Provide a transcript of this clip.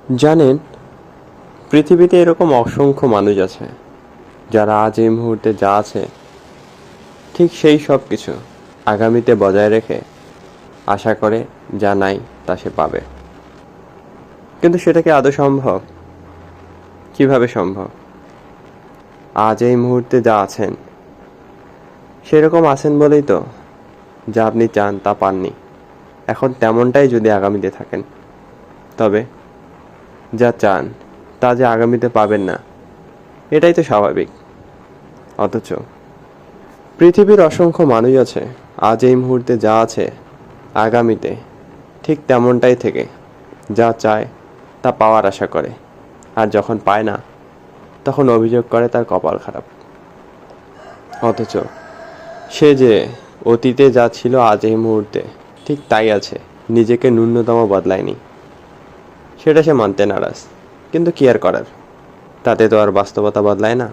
জানেন, পৃথিবীতে এরকম অসংখ্য মানুষ আছে যারা আজ এই মুহূর্তে যা আছে ঠিক সেই সব কিছু আগামীতে বজায় রেখে আশা করে যা নাই তা সে পাবে। কিন্তু সেটা কি আদৌ সম্ভব? কিভাবে সম্ভব? আজ এই মুহূর্তে যা আছেন সেরকম আছেন বলেই তো যা আপনি চান তা পাননি। এখন তেমনটাই যদি আগামীতে থাকেন, তবে যা চান তা যে আগামীতে পাবেন না, এটাই তো স্বাভাবিক। অথচ পৃথিবীর অসংখ্য মানুষ আছে আজ এই মুহূর্তে যা আছে আগামীতে ঠিক তেমনটাই থেকে যা চায় তা পাওয়ার আশা করে, আর যখন পায় না তখন অভিযোগ করে তার কপাল খারাপ। অথচ সে যে অতীতে যা ছিল আজ এই মুহূর্তে ঠিক তাই আছে, নিজেকে ন্যূনতম বদলায়নি, সেটা সে মানতে নারাজ। কিন্তু কি আর করার, তাতে তো আর বাস্তবতা বদলায় না।